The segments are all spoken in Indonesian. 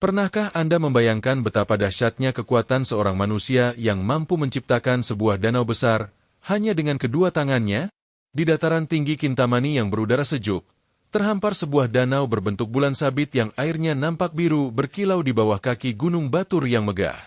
Pernahkah Anda membayangkan betapa dahsyatnya kekuatan seorang manusia yang mampu menciptakan sebuah danau besar hanya dengan kedua tangannya? Di dataran tinggi Kintamani yang berudara sejuk, terhampar sebuah danau berbentuk bulan sabit yang airnya nampak biru berkilau di bawah kaki gunung Batur yang megah.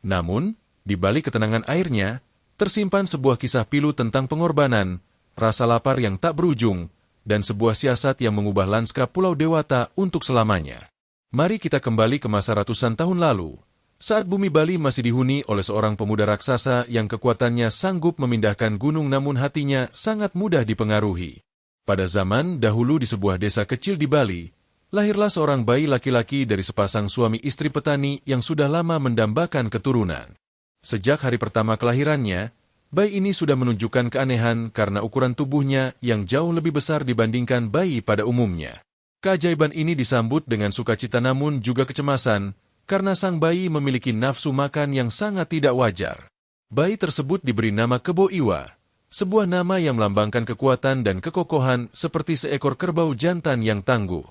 Namun, di balik ketenangan airnya, tersimpan sebuah kisah pilu tentang pengorbanan, rasa lapar yang tak berujung, dan sebuah siasat yang mengubah lanskap Pulau Dewata untuk selamanya. Mari kita kembali ke masa ratusan tahun lalu, saat bumi Bali masih dihuni oleh seorang pemuda raksasa yang kekuatannya sanggup memindahkan gunung namun hatinya sangat mudah dipengaruhi. Pada zaman dahulu di sebuah desa kecil di Bali, lahirlah seorang bayi laki-laki dari sepasang suami istri petani yang sudah lama mendambakan keturunan. Sejak hari pertama kelahirannya, bayi ini sudah menunjukkan keanehan karena ukuran tubuhnya yang jauh lebih besar dibandingkan bayi pada umumnya. Keajaiban ini disambut dengan sukacita namun juga kecemasan, karena sang bayi memiliki nafsu makan yang sangat tidak wajar. Bayi tersebut diberi nama Kebo Iwa, sebuah nama yang melambangkan kekuatan dan kekokohan seperti seekor kerbau jantan yang tangguh.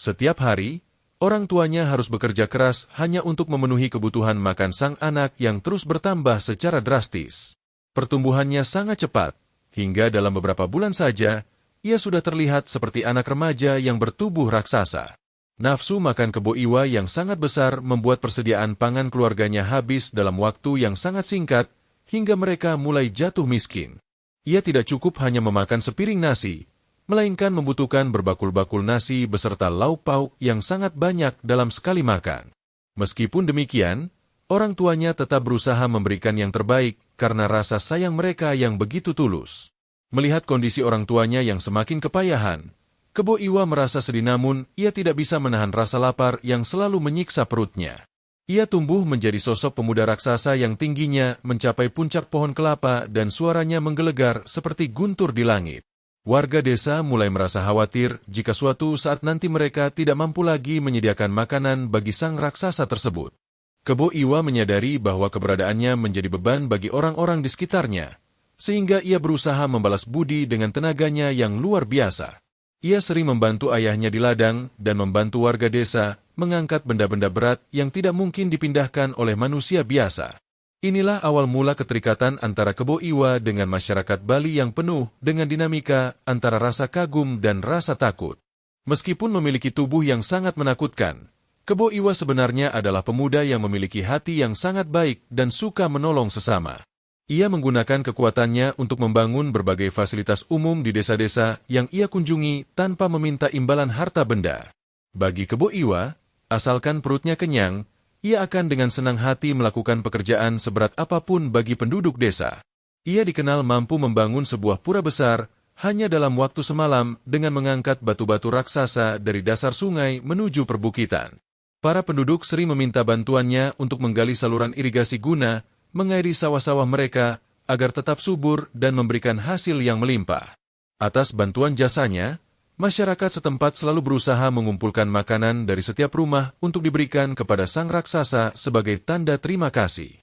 Setiap hari, orang tuanya harus bekerja keras hanya untuk memenuhi kebutuhan makan sang anak yang terus bertambah secara drastis. Pertumbuhannya sangat cepat, hingga dalam beberapa bulan saja, ia sudah terlihat seperti anak remaja yang bertubuh raksasa. Nafsu makan Kebo Iwa yang sangat besar membuat persediaan pangan keluarganya habis dalam waktu yang sangat singkat, hingga mereka mulai jatuh miskin. Ia tidak cukup hanya memakan sepiring nasi, melainkan membutuhkan berbakul-bakul nasi beserta lauk pauk yang sangat banyak dalam sekali makan. Meskipun demikian, orang tuanya tetap berusaha memberikan yang terbaik karena rasa sayang mereka yang begitu tulus. Melihat kondisi orang tuanya yang semakin kepayahan, Kebo Iwa merasa sedih namun ia tidak bisa menahan rasa lapar yang selalu menyiksa perutnya. Ia tumbuh menjadi sosok pemuda raksasa yang tingginya mencapai puncak pohon kelapa dan suaranya menggelegar seperti guntur di langit. Warga desa mulai merasa khawatir jika suatu saat nanti mereka tidak mampu lagi menyediakan makanan bagi sang raksasa tersebut. Kebo Iwa menyadari bahwa keberadaannya menjadi beban bagi orang-orang di sekitarnya, sehingga ia berusaha membalas budi dengan tenaganya yang luar biasa. Ia sering membantu ayahnya di ladang dan membantu warga desa mengangkat benda-benda berat yang tidak mungkin dipindahkan oleh manusia biasa. Inilah awal mula keterikatan antara Kebo Iwa dengan masyarakat Bali yang penuh dengan dinamika antara rasa kagum dan rasa takut. Meskipun memiliki tubuh yang sangat menakutkan, Kebo Iwa sebenarnya adalah pemuda yang memiliki hati yang sangat baik dan suka menolong sesama. Ia menggunakan kekuatannya untuk membangun berbagai fasilitas umum di desa-desa yang ia kunjungi tanpa meminta imbalan harta benda. Bagi Kebo Iwa, asalkan perutnya kenyang, ia akan dengan senang hati melakukan pekerjaan seberat apapun bagi penduduk desa. Ia dikenal mampu membangun sebuah pura besar hanya dalam waktu semalam dengan mengangkat batu-batu raksasa dari dasar sungai menuju perbukitan. Para penduduk sering meminta bantuannya untuk menggali saluran irigasi guna mengairi sawah-sawah mereka agar tetap subur dan memberikan hasil yang melimpah. Atas bantuan jasanya, masyarakat setempat selalu berusaha mengumpulkan makanan dari setiap rumah untuk diberikan kepada sang raksasa sebagai tanda terima kasih.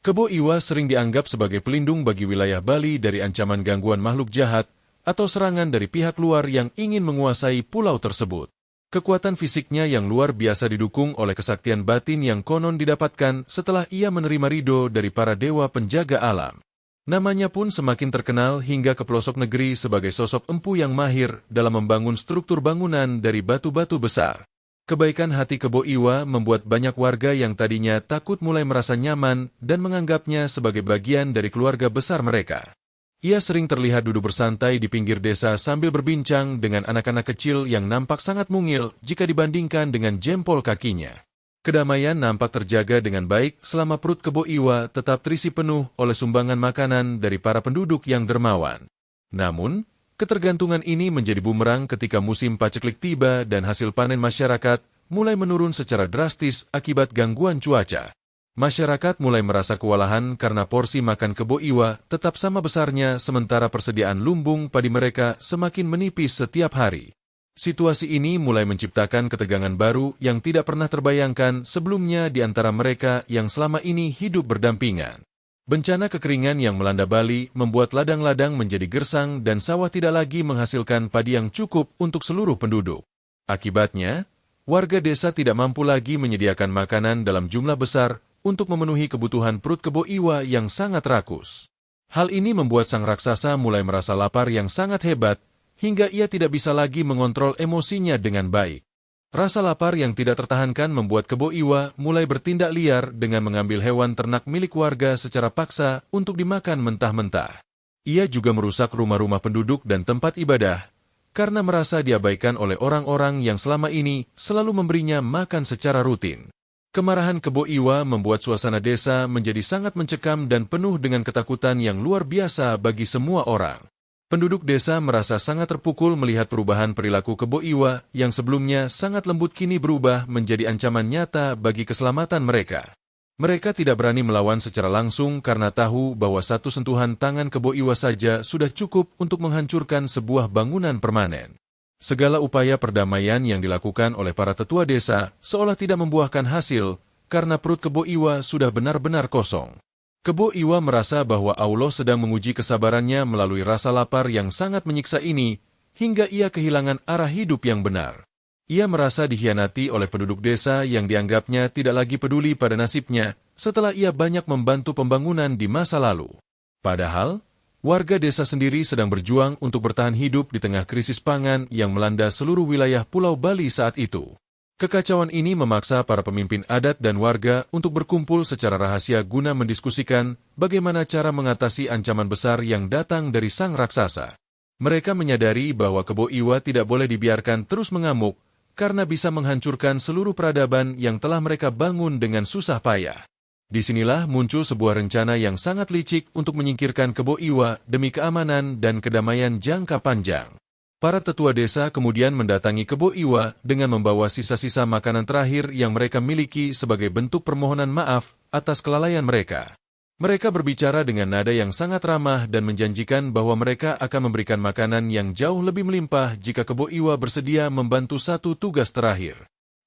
Kebo Iwa sering dianggap sebagai pelindung bagi wilayah Bali dari ancaman gangguan makhluk jahat atau serangan dari pihak luar yang ingin menguasai pulau tersebut. Kekuatan fisiknya yang luar biasa didukung oleh kesaktian batin yang konon didapatkan setelah ia menerima ridho dari para dewa penjaga alam. Namanya pun semakin terkenal hingga ke pelosok negeri sebagai sosok empu yang mahir dalam membangun struktur bangunan dari batu-batu besar. Kebaikan hati Kebo Iwa membuat banyak warga yang tadinya takut mulai merasa nyaman dan menganggapnya sebagai bagian dari keluarga besar mereka. Ia sering terlihat duduk bersantai di pinggir desa sambil berbincang dengan anak-anak kecil yang nampak sangat mungil jika dibandingkan dengan jempol kakinya. Kedamaian nampak terjaga dengan baik selama perut Kebo Iwa tetap terisi penuh oleh sumbangan makanan dari para penduduk yang dermawan. Namun, ketergantungan ini menjadi bumerang ketika musim paceklik tiba dan hasil panen masyarakat mulai menurun secara drastis akibat gangguan cuaca. Masyarakat mulai merasa kewalahan karena porsi makan Kebo Iwa tetap sama besarnya sementara persediaan lumbung padi mereka semakin menipis setiap hari. Situasi ini mulai menciptakan ketegangan baru yang tidak pernah terbayangkan sebelumnya di antara mereka yang selama ini hidup berdampingan. Bencana kekeringan yang melanda Bali membuat ladang-ladang menjadi gersang dan sawah tidak lagi menghasilkan padi yang cukup untuk seluruh penduduk. Akibatnya, warga desa tidak mampu lagi menyediakan makanan dalam jumlah besar untuk memenuhi kebutuhan perut Kebo Iwa yang sangat rakus. Hal ini membuat sang raksasa mulai merasa lapar yang sangat hebat, hingga ia tidak bisa lagi mengontrol emosinya dengan baik. Rasa lapar yang tidak tertahankan membuat Kebo Iwa mulai bertindak liar dengan mengambil hewan ternak milik warga secara paksa untuk dimakan mentah-mentah. Ia juga merusak rumah-rumah penduduk dan tempat ibadah, karena merasa diabaikan oleh orang-orang yang selama ini selalu memberinya makan secara rutin. Kemarahan Kebo Iwa membuat suasana desa menjadi sangat mencekam dan penuh dengan ketakutan yang luar biasa bagi semua orang. Penduduk desa merasa sangat terpukul melihat perubahan perilaku Kebo Iwa yang sebelumnya sangat lembut kini berubah menjadi ancaman nyata bagi keselamatan mereka. Mereka tidak berani melawan secara langsung karena tahu bahwa satu sentuhan tangan Kebo Iwa saja sudah cukup untuk menghancurkan sebuah bangunan permanen. Segala upaya perdamaian yang dilakukan oleh para tetua desa seolah tidak membuahkan hasil karena perut Kebo Iwa sudah benar-benar kosong. Kebo Iwa merasa bahwa Allah sedang menguji kesabarannya melalui rasa lapar yang sangat menyiksa ini, hingga ia kehilangan arah hidup yang benar. Ia merasa dikhianati oleh penduduk desa yang dianggapnya tidak lagi peduli pada nasibnya setelah ia banyak membantu pembangunan di masa lalu. Padahal, warga desa sendiri sedang berjuang untuk bertahan hidup di tengah krisis pangan yang melanda seluruh wilayah Pulau Bali saat itu. Kekacauan ini memaksa para pemimpin adat dan warga untuk berkumpul secara rahasia guna mendiskusikan bagaimana cara mengatasi ancaman besar yang datang dari sang raksasa. Mereka menyadari bahwa Kebo Iwa tidak boleh dibiarkan terus mengamuk karena bisa menghancurkan seluruh peradaban yang telah mereka bangun dengan susah payah. Disinilah muncul sebuah rencana yang sangat licik untuk menyingkirkan Kebo Iwa demi keamanan dan kedamaian jangka panjang. Para tetua desa kemudian mendatangi Kebo Iwa dengan membawa sisa-sisa makanan terakhir yang mereka miliki sebagai bentuk permohonan maaf atas kelalaian mereka. Mereka berbicara dengan nada yang sangat ramah dan menjanjikan bahwa mereka akan memberikan makanan yang jauh lebih melimpah jika Kebo Iwa bersedia membantu satu tugas terakhir.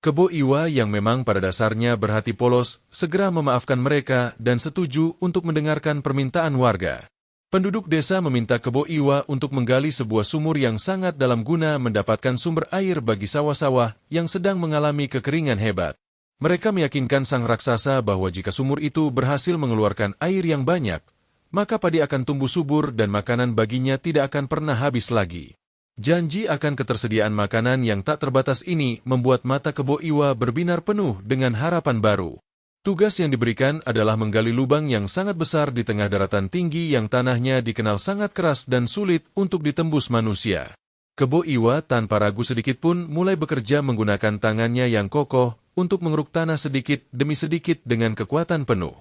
Kebo Iwa yang memang pada dasarnya berhati polos segera memaafkan mereka dan setuju untuk mendengarkan permintaan warga. Penduduk desa meminta Kebo Iwa untuk menggali sebuah sumur yang sangat dalam guna mendapatkan sumber air bagi sawah-sawah yang sedang mengalami kekeringan hebat. Mereka meyakinkan sang raksasa bahwa jika sumur itu berhasil mengeluarkan air yang banyak, maka padi akan tumbuh subur dan makanan baginya tidak akan pernah habis lagi. Janji akan ketersediaan makanan yang tak terbatas ini membuat mata Kebo Iwa berbinar penuh dengan harapan baru. Tugas yang diberikan adalah menggali lubang yang sangat besar di tengah daratan tinggi yang tanahnya dikenal sangat keras dan sulit untuk ditembus manusia. Kebo Iwa tanpa ragu sedikit pun mulai bekerja menggunakan tangannya yang kokoh untuk mengeruk tanah sedikit demi sedikit dengan kekuatan penuh.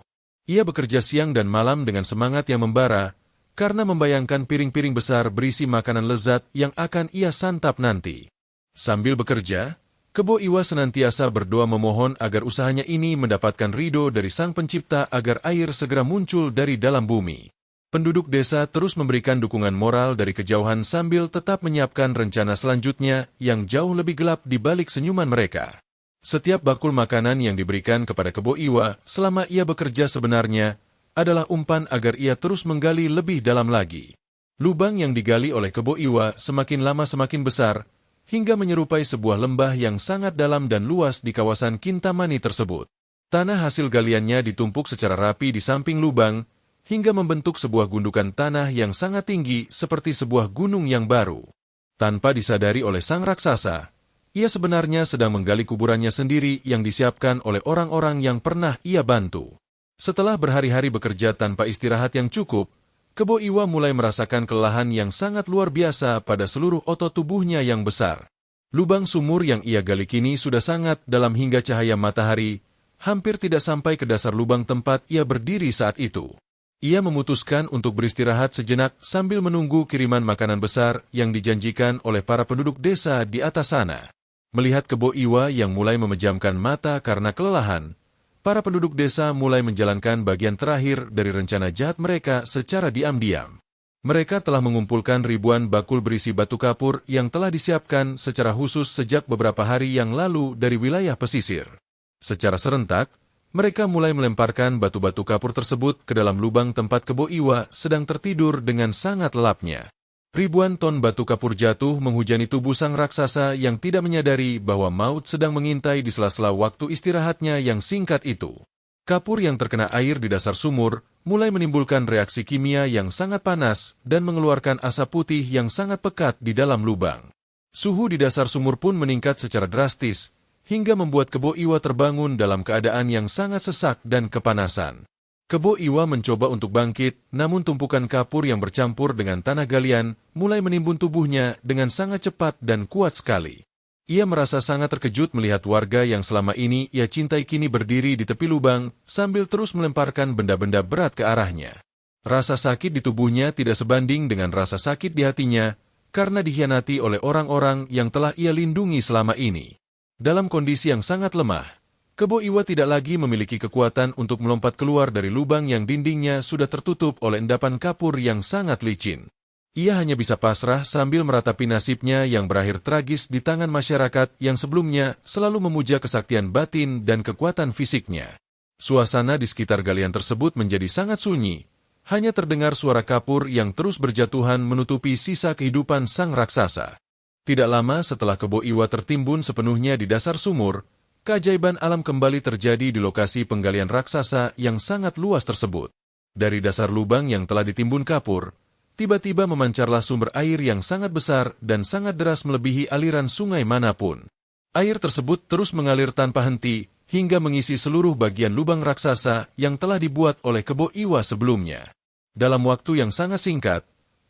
Ia bekerja siang dan malam dengan semangat yang membara, karena membayangkan piring-piring besar berisi makanan lezat yang akan ia santap nanti. Sambil bekerja, Kebo Iwa senantiasa berdoa memohon agar usahanya ini mendapatkan ridho dari Sang Pencipta agar air segera muncul dari dalam bumi. Penduduk desa terus memberikan dukungan moral dari kejauhan sambil tetap menyiapkan rencana selanjutnya yang jauh lebih gelap di balik senyuman mereka. Setiap bakul makanan yang diberikan kepada Kebo Iwa selama ia bekerja sebenarnya adalah umpan agar ia terus menggali lebih dalam lagi. Lubang yang digali oleh Kebo Iwa semakin lama semakin besar, hingga menyerupai sebuah lembah yang sangat dalam dan luas di kawasan Kintamani tersebut. Tanah hasil galiannya ditumpuk secara rapi di samping lubang, hingga membentuk sebuah gundukan tanah yang sangat tinggi seperti sebuah gunung yang baru. Tanpa disadari oleh sang raksasa, ia sebenarnya sedang menggali kuburannya sendiri yang disiapkan oleh orang-orang yang pernah ia bantu. Setelah berhari-hari bekerja tanpa istirahat yang cukup, Kebo Iwa mulai merasakan kelelahan yang sangat luar biasa pada seluruh otot tubuhnya yang besar. Lubang sumur yang ia gali kini sudah sangat dalam hingga cahaya matahari, hampir tidak sampai ke dasar lubang tempat ia berdiri saat itu. Ia memutuskan untuk beristirahat sejenak sambil menunggu kiriman makanan besar yang dijanjikan oleh para penduduk desa di atas sana. Melihat Kebo Iwa yang mulai memejamkan mata karena kelelahan, para penduduk desa mulai menjalankan bagian terakhir dari rencana jahat mereka secara diam-diam. Mereka telah mengumpulkan ribuan bakul berisi batu kapur yang telah disiapkan secara khusus sejak beberapa hari yang lalu dari wilayah pesisir. Secara serentak, mereka mulai melemparkan batu-batu kapur tersebut ke dalam lubang tempat Kebo Iwa sedang tertidur dengan sangat lelapnya. Ribuan ton batu kapur jatuh menghujani tubuh sang raksasa yang tidak menyadari bahwa maut sedang mengintai di sela-sela waktu istirahatnya yang singkat itu. Kapur yang terkena air di dasar sumur mulai menimbulkan reaksi kimia yang sangat panas dan mengeluarkan asap putih yang sangat pekat di dalam lubang. Suhu di dasar sumur pun meningkat secara drastis, hingga membuat Kebo Iwa terbangun dalam keadaan yang sangat sesak dan kepanasan. Kebo Iwa mencoba untuk bangkit, namun tumpukan kapur yang bercampur dengan tanah galian mulai menimbun tubuhnya dengan sangat cepat dan kuat sekali. Ia merasa sangat terkejut melihat warga yang selama ini ia cintai kini berdiri di tepi lubang sambil terus melemparkan benda-benda berat ke arahnya. Rasa sakit di tubuhnya tidak sebanding dengan rasa sakit di hatinya karena dikhianati oleh orang-orang yang telah ia lindungi selama ini. Dalam kondisi yang sangat lemah, Kebo Iwa tidak lagi memiliki kekuatan untuk melompat keluar dari lubang yang dindingnya sudah tertutup oleh endapan kapur yang sangat licin. Ia hanya bisa pasrah sambil meratapi nasibnya yang berakhir tragis di tangan masyarakat yang sebelumnya selalu memuja kesaktian batin dan kekuatan fisiknya. Suasana di sekitar galian tersebut menjadi sangat sunyi. Hanya terdengar suara kapur yang terus berjatuhan menutupi sisa kehidupan sang raksasa. Tidak lama setelah Kebo Iwa tertimbun sepenuhnya di dasar sumur, keajaiban alam kembali terjadi di lokasi penggalian raksasa yang sangat luas tersebut. Dari dasar lubang yang telah ditimbun kapur, tiba-tiba memancarlah sumber air yang sangat besar dan sangat deras melebihi aliran sungai manapun. Air tersebut terus mengalir tanpa henti, hingga mengisi seluruh bagian lubang raksasa yang telah dibuat oleh Kebo Iwa sebelumnya. Dalam waktu yang sangat singkat,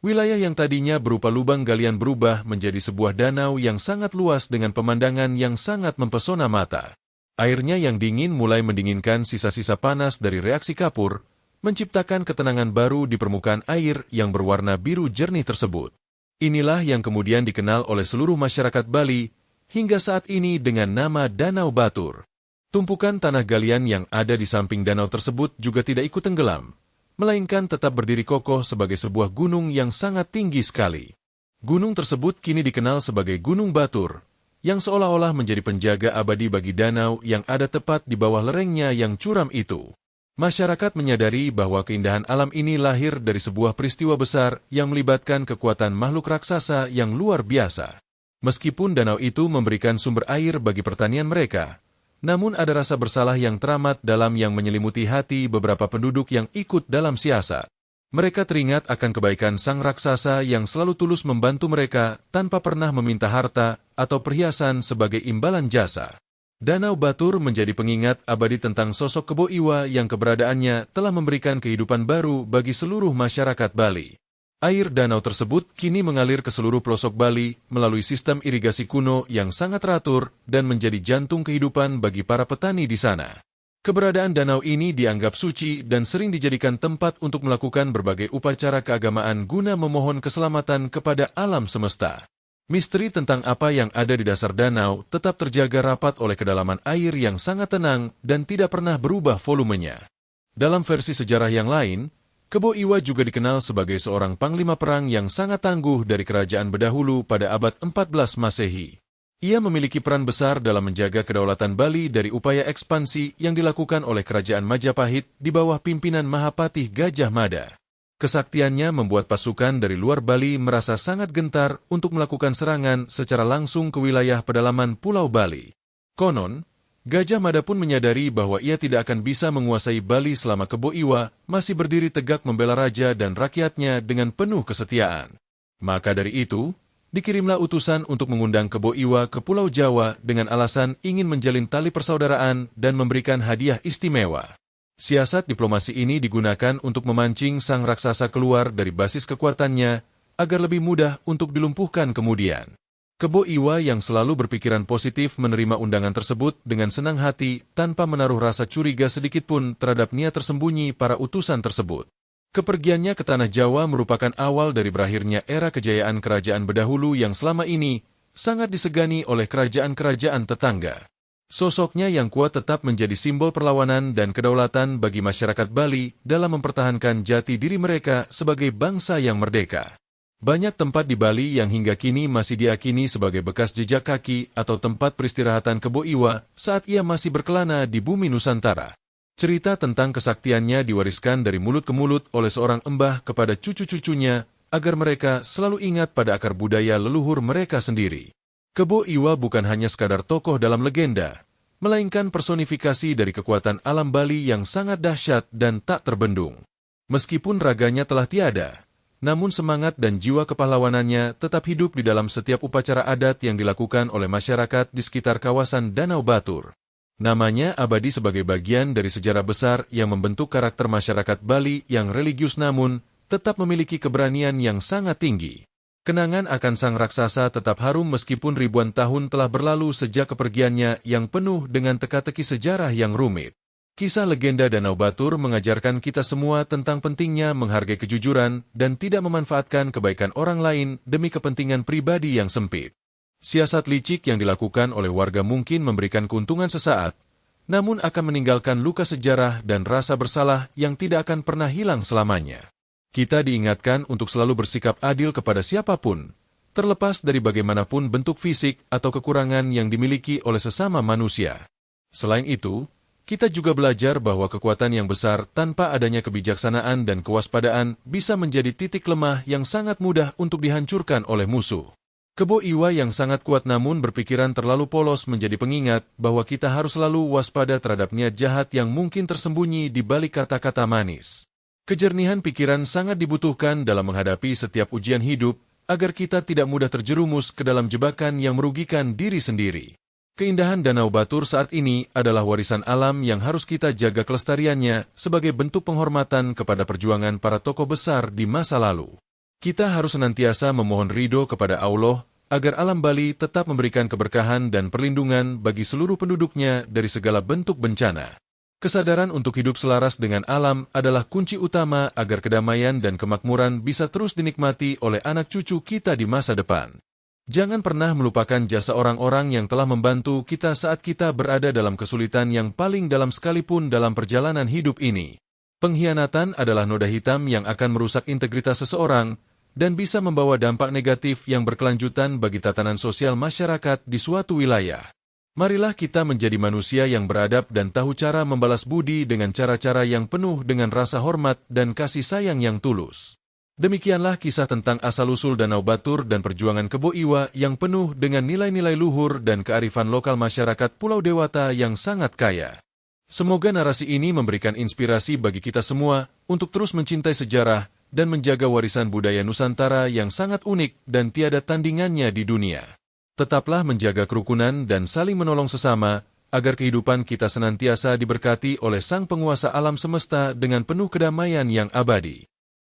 wilayah yang tadinya berupa lubang galian berubah menjadi sebuah danau yang sangat luas dengan pemandangan yang sangat mempesona mata. Airnya yang dingin mulai mendinginkan sisa-sisa panas dari reaksi kapur, menciptakan ketenangan baru di permukaan air yang berwarna biru jernih tersebut. Inilah yang kemudian dikenal oleh seluruh masyarakat Bali hingga saat ini dengan nama Danau Batur. Tumpukan tanah galian yang ada di samping danau tersebut juga tidak ikut tenggelam, melainkan tetap berdiri kokoh sebagai sebuah gunung yang sangat tinggi sekali. Gunung tersebut kini dikenal sebagai Gunung Batur, yang seolah-olah menjadi penjaga abadi bagi danau yang ada tepat di bawah lerengnya yang curam itu. Masyarakat menyadari bahwa keindahan alam ini lahir dari sebuah peristiwa besar yang melibatkan kekuatan makhluk raksasa yang luar biasa. Meskipun danau itu memberikan sumber air bagi pertanian mereka, namun ada rasa bersalah yang teramat dalam yang menyelimuti hati beberapa penduduk yang ikut dalam siasat. Mereka teringat akan kebaikan sang raksasa yang selalu tulus membantu mereka tanpa pernah meminta harta atau perhiasan sebagai imbalan jasa. Danau Batur menjadi pengingat abadi tentang sosok Kebo Iwa yang keberadaannya telah memberikan kehidupan baru bagi seluruh masyarakat Bali. Air danau tersebut kini mengalir ke seluruh pelosok Bali melalui sistem irigasi kuno yang sangat teratur dan menjadi jantung kehidupan bagi para petani di sana. Keberadaan danau ini dianggap suci dan sering dijadikan tempat untuk melakukan berbagai upacara keagamaan guna memohon keselamatan kepada alam semesta. Misteri tentang apa yang ada di dasar danau tetap terjaga rapat oleh kedalaman air yang sangat tenang dan tidak pernah berubah volumenya. Dalam versi sejarah yang lain, Kebo Iwa juga dikenal sebagai seorang panglima perang yang sangat tangguh dari kerajaan berdahulu pada abad 14 Masehi. Ia memiliki peran besar dalam menjaga kedaulatan Bali dari upaya ekspansi yang dilakukan oleh kerajaan Majapahit di bawah pimpinan Mahapatih Gajah Mada. Kesaktiannya membuat pasukan dari luar Bali merasa sangat gentar untuk melakukan serangan secara langsung ke wilayah pedalaman Pulau Bali. Konon, Gajah Mada pun menyadari bahwa ia tidak akan bisa menguasai Bali selama Kebo Iwa masih berdiri tegak membela raja dan rakyatnya dengan penuh kesetiaan. Maka dari itu, dikirimlah utusan untuk mengundang Kebo Iwa ke Pulau Jawa dengan alasan ingin menjalin tali persaudaraan dan memberikan hadiah istimewa. Siasat diplomasi ini digunakan untuk memancing sang raksasa keluar dari basis kekuatannya agar lebih mudah untuk dilumpuhkan kemudian. Kebo Iwa yang selalu berpikiran positif menerima undangan tersebut dengan senang hati tanpa menaruh rasa curiga sedikitpun terhadap niat tersembunyi para utusan tersebut. Kepergiannya ke Tanah Jawa merupakan awal dari berakhirnya era kejayaan kerajaan berdahulu yang selama ini sangat disegani oleh kerajaan-kerajaan tetangga. Sosoknya yang kuat tetap menjadi simbol perlawanan dan kedaulatan bagi masyarakat Bali dalam mempertahankan jati diri mereka sebagai bangsa yang merdeka. Banyak tempat di Bali yang hingga kini masih diakini sebagai bekas jejak kaki atau tempat peristirahatan Kebo Iwa saat ia masih berkelana di bumi Nusantara. Cerita tentang kesaktiannya diwariskan dari mulut ke mulut oleh seorang embah kepada cucu-cucunya agar mereka selalu ingat pada akar budaya leluhur mereka sendiri. Kebo Iwa bukan hanya sekadar tokoh dalam legenda, melainkan personifikasi dari kekuatan alam Bali yang sangat dahsyat dan tak terbendung. Meskipun raganya telah tiada, namun semangat dan jiwa kepahlawanannya tetap hidup di dalam setiap upacara adat yang dilakukan oleh masyarakat di sekitar kawasan Danau Batur. Namanya abadi sebagai bagian dari sejarah besar yang membentuk karakter masyarakat Bali yang religius namun tetap memiliki keberanian yang sangat tinggi. Kenangan akan sang raksasa tetap harum meskipun ribuan tahun telah berlalu sejak kepergiannya yang penuh dengan teka-teki sejarah yang rumit. Kisah legenda Danau Batur mengajarkan kita semua tentang pentingnya menghargai kejujuran dan tidak memanfaatkan kebaikan orang lain demi kepentingan pribadi yang sempit. Siasat licik yang dilakukan oleh warga mungkin memberikan keuntungan sesaat, namun akan meninggalkan luka sejarah dan rasa bersalah yang tidak akan pernah hilang selamanya. Kita diingatkan untuk selalu bersikap adil kepada siapapun, terlepas dari bagaimanapun bentuk fisik atau kekurangan yang dimiliki oleh sesama manusia. Selain itu, kita juga belajar bahwa kekuatan yang besar tanpa adanya kebijaksanaan dan kewaspadaan bisa menjadi titik lemah yang sangat mudah untuk dihancurkan oleh musuh. Kebo Iwa yang sangat kuat namun berpikiran terlalu polos menjadi pengingat bahwa kita harus selalu waspada terhadap niat jahat yang mungkin tersembunyi di balik kata-kata manis. Kejernihan pikiran sangat dibutuhkan dalam menghadapi setiap ujian hidup agar kita tidak mudah terjerumus ke dalam jebakan yang merugikan diri sendiri. Keindahan Danau Batur saat ini adalah warisan alam yang harus kita jaga kelestariannya sebagai bentuk penghormatan kepada perjuangan para tokoh besar di masa lalu. Kita harus senantiasa memohon ridho kepada Allah agar alam Bali tetap memberikan keberkahan dan perlindungan bagi seluruh penduduknya dari segala bentuk bencana. Kesadaran untuk hidup selaras dengan alam adalah kunci utama agar kedamaian dan kemakmuran bisa terus dinikmati oleh anak cucu kita di masa depan. Jangan pernah melupakan jasa orang-orang yang telah membantu kita saat kita berada dalam kesulitan yang paling dalam sekalipun dalam perjalanan hidup ini. Pengkhianatan adalah noda hitam yang akan merusak integritas seseorang dan bisa membawa dampak negatif yang berkelanjutan bagi tatanan sosial masyarakat di suatu wilayah. Marilah kita menjadi manusia yang beradab dan tahu cara membalas budi dengan cara-cara yang penuh dengan rasa hormat dan kasih sayang yang tulus. Demikianlah kisah tentang asal-usul Danau Batur dan perjuangan Kebo Iwa yang penuh dengan nilai-nilai luhur dan kearifan lokal masyarakat Pulau Dewata yang sangat kaya. Semoga narasi ini memberikan inspirasi bagi kita semua untuk terus mencintai sejarah dan menjaga warisan budaya Nusantara yang sangat unik dan tiada tandingannya di dunia. Tetaplah menjaga kerukunan dan saling menolong sesama, agar kehidupan kita senantiasa diberkati oleh Sang Penguasa Alam Semesta dengan penuh kedamaian yang abadi.